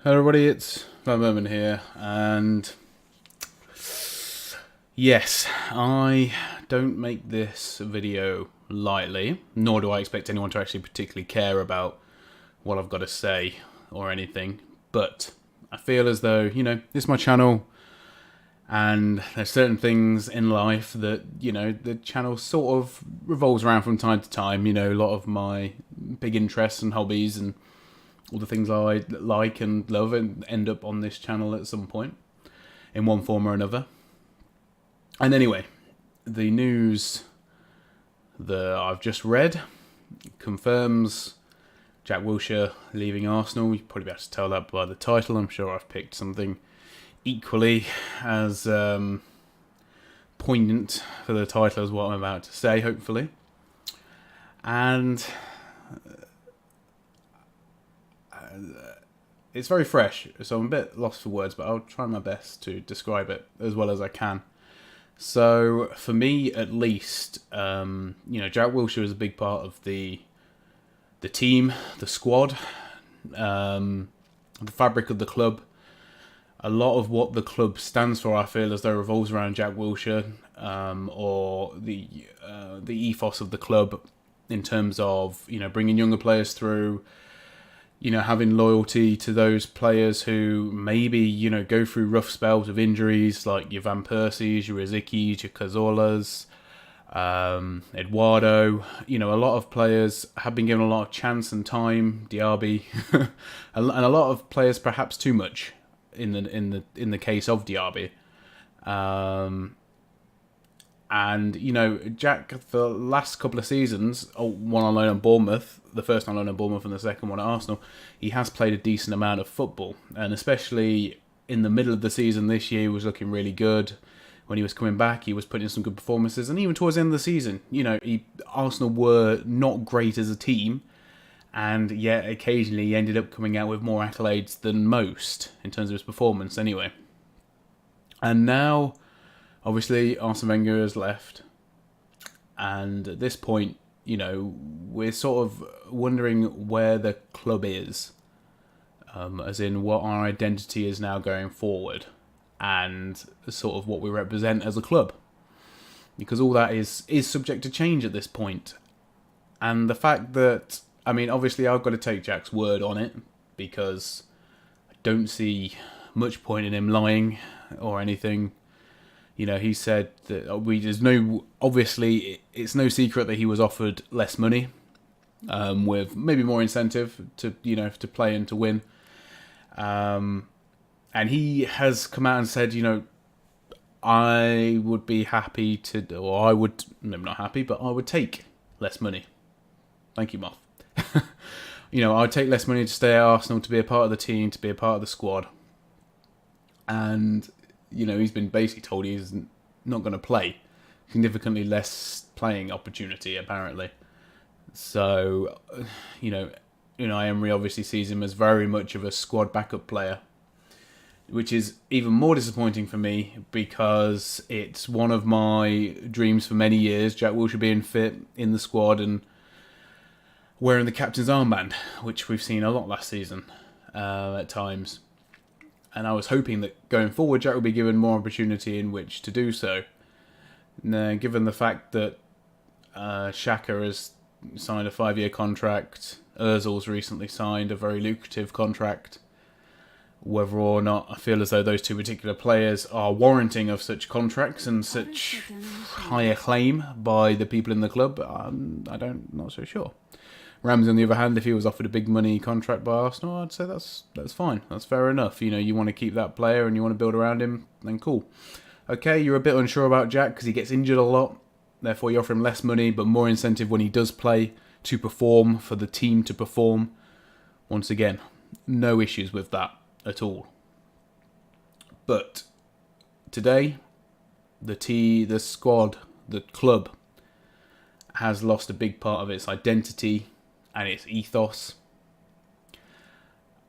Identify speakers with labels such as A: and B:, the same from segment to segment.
A: Hello everybody, it's vanburman here, and yes, I don't make this video lightly, nor do I expect anyone to actually particularly care about what I've got to say or anything, but I feel as though, this is my channel, and there's certain things in life that, the channel sort of revolves around from time to time, a lot of my big interests and hobbies and all the things I like and love and end up on this channel at some point in one form or another. And anyway, the news that I've just read confirms Jack Wilshere leaving Arsenal. You'd probably be able to tell that by the title. I'm sure I've picked something equally as poignant for the title as what I'm about to say, hopefully. And it's very fresh, so I'm a bit lost for words, but I'll try my best to describe it as well as I can. So, for me, at least, Jack Wilshere is a big part of the team, the squad, the fabric of the club. A lot of what the club stands for, I feel, as though revolves around Jack Wilshere, or the ethos of the club in terms of bringing younger players through. Having loyalty to those players who maybe, go through rough spells of injuries, like your Van Persies, your Rizikis, your Cazorlas, Eduardo. A lot of players have been given a lot of chance and time, Diaby, and a lot of players perhaps too much in the case of Diaby. And, Jack, the last couple of seasons, one on loan at Bournemouth, the first on loan at Bournemouth and the second one at Arsenal, he has played a decent amount of football. And especially in the middle of the season this year, he was looking really good. When he was coming back, he was putting in some good performances. And even towards the end of the season, Arsenal were not great as a team. And yet, occasionally, he ended up coming out with more accolades than most, in terms of his performance anyway. And now, obviously, Arsene Wenger has left, and at this point, we're sort of wondering where the club is, as in what our identity is now going forward, and sort of what we represent as a club, because all that is subject to change at this point. And the fact that, obviously, I've got to take Jack's word on it, because I don't see much point in him lying or anything. He said that obviously, it's no secret that he was offered less money, with maybe more incentive to play and to win. And he has come out and said, I would be happy to, or I would, maybe not happy, but I would take less money. Thank you, Moth. I would take less money to stay at Arsenal, to be a part of the team, to be a part of the squad. And he's been basically told he's not going to play. Significantly less playing opportunity, apparently. So, Unai Emery obviously sees him as very much of a squad backup player, which is even more disappointing for me because it's one of my dreams for many years, Jack Wilshere being fit in the squad and wearing the captain's armband, which we've seen a lot last season at times. And I was hoping that going forward, Jack will be given more opportunity in which to do so. Now, given the fact that Xhaka has signed a 5-year contract, Ozil's recently signed a very lucrative contract, whether or not I feel as though those two particular players are warranting of such contracts and such high acclaim by the people in the club, not so sure. Ramsey, on the other hand, if he was offered a big money contract by Arsenal, I'd say that's fine. That's fair enough. You want to keep that player and you want to build around him, then cool. Okay, you're a bit unsure about Jack because he gets injured a lot. Therefore, you offer him less money, but more incentive when he does play to perform, for the team to perform. Once again, no issues with that at all. But today, the squad, the club, has lost a big part of its identity and its ethos,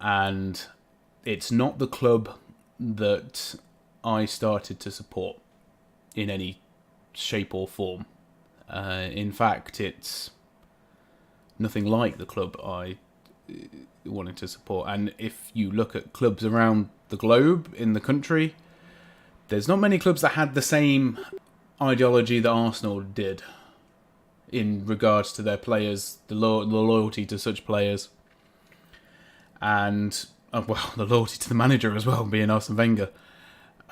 A: and it's not the club that I started to support in any shape or form. In fact, it's nothing like the club I wanting to support. And if you look at clubs around the globe in the country, there's not many clubs that had the same ideology that Arsenal did in regards to their players, the loyalty to such players, and the loyalty to the manager as well, being Arsene Wenger.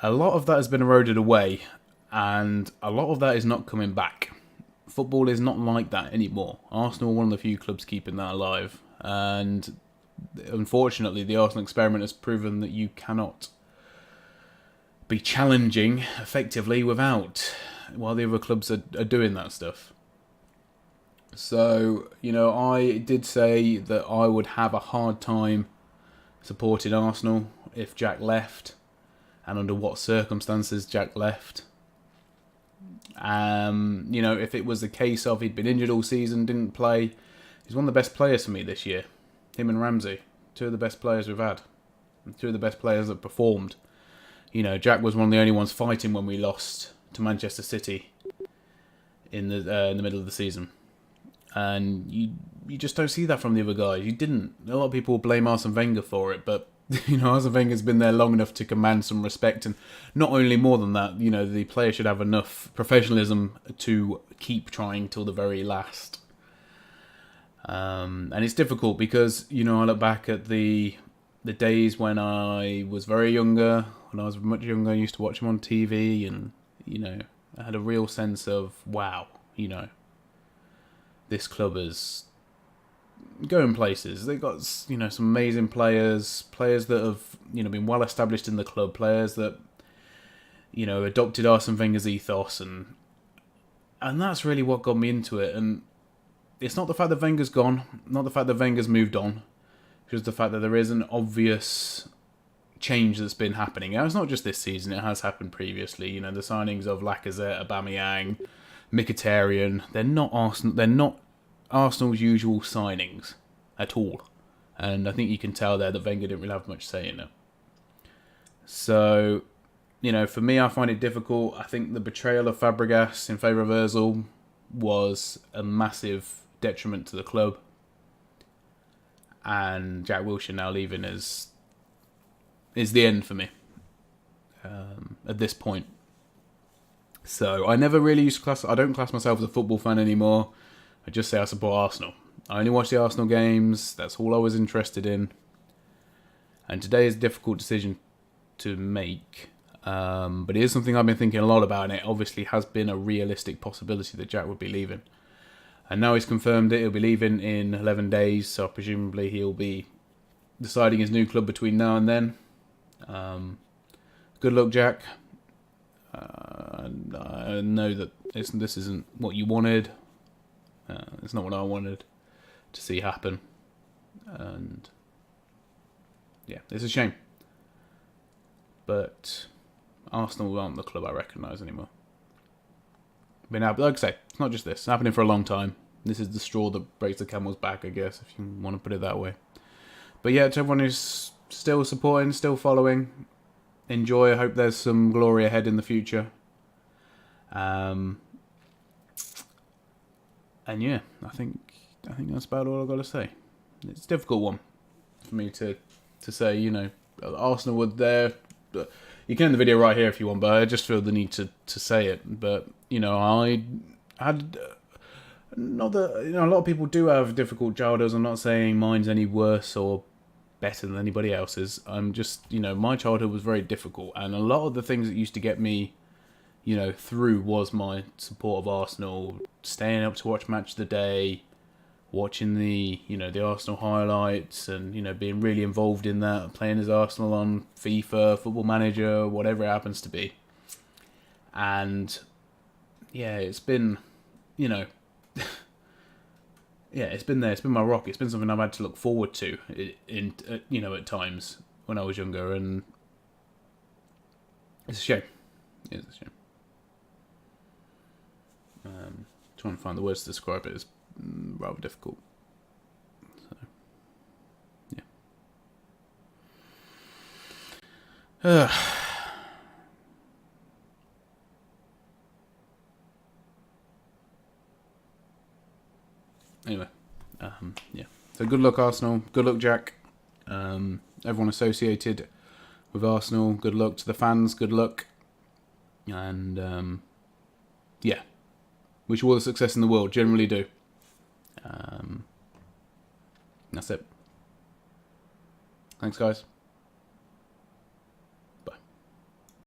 A: A lot of that has been eroded away, and a lot of that is not coming back. Football is not like that anymore. Arsenal are one of the few clubs keeping that alive, and unfortunately the Arsenal experiment has proven that you cannot be challenging effectively while the other clubs are doing that stuff. So, I did say that I would have a hard time supporting Arsenal if Jack left, and under what circumstances Jack left. If it was the case of he'd been injured all season, didn't play, he's one of the best players for me this year. Him and Ramsey, two of the best players we've had, two of the best players that performed. Jack was one of the only ones fighting when we lost to Manchester City in the middle of the season, and you just don't see that from the other guys. You didn't. A lot of people blame Arsene Wenger for it, but Arsene Wenger's been there long enough to command some respect, and not only more than that, the player should have enough professionalism to keep trying till the very last. And it's difficult because I look back at the days when I was very younger. When I was much younger, I used to watch him on TV, and I had a real sense of wow, this club is going places. They got some amazing players that have been well established in the club, players that adopted Arsene Wenger's ethos, and that's really what got me into it. And it's not the fact that Wenger's gone, not the fact that Wenger's moved on, just the fact that there is an obvious change that's been happening. It's not just this season; it has happened previously. The signings of Lacazette, Aubameyang, Mkhitaryan, they're not Arsenal's usual signings at all. And I think you can tell there that Wenger didn't really have much say in it. So, for me, I find it difficult. I think the betrayal of Fabregas in favour of Ozil was a massive detriment to the club. And Jack Wilshere now leaving is the end for me at this point. So I never really I don't class myself as a football fan anymore. I just say I support Arsenal. I only watch the Arsenal games. That's all I was interested in. And today is a difficult decision to make. But it is something I've been thinking a lot about, and it obviously has been a realistic possibility that Jack would be leaving. And now he's confirmed it. He'll be leaving in 11 days, so presumably he'll be deciding his new club between now and then. Good luck, Jack. I know that this isn't what you wanted. It's not what I wanted to see happen. And yeah, it's a shame. But Arsenal aren't the club I recognise anymore. But now, like I say, it's not just this. It's happening for a long time. This is the straw that breaks the camel's back, I guess, if you want to put it that way. But yeah, to everyone who's still supporting, still following, enjoy. I hope there's some glory ahead in the future. And yeah, I think that's about all I've got to say. It's a difficult one for me to say. Arsenal were there. You can end the video right here if you want, but I just feel the need to say it. But I had not that a lot of people do have difficult childhoods. I'm not saying mine's any worse or better than anybody else's. I'm just my childhood was very difficult, and a lot of the things that used to get me through was my support of Arsenal, staying up to watch Match of the Day, watching the the Arsenal highlights, and being really involved in that, playing as Arsenal on FIFA, Football Manager, whatever it happens to be. And yeah, it's been it's been there. It's been my rock. It's been something I've had to look forward to in at times when I was younger, and it's a shame. It's a shame. Trying to find the words to describe it is rather difficult. So, yeah. Anyway, yeah. So good luck, Arsenal. Good luck, Jack. Everyone associated with Arsenal, good luck. To the fans, good luck. And yeah, wish you all the success in the world. Generally do. That's it. Thanks, guys.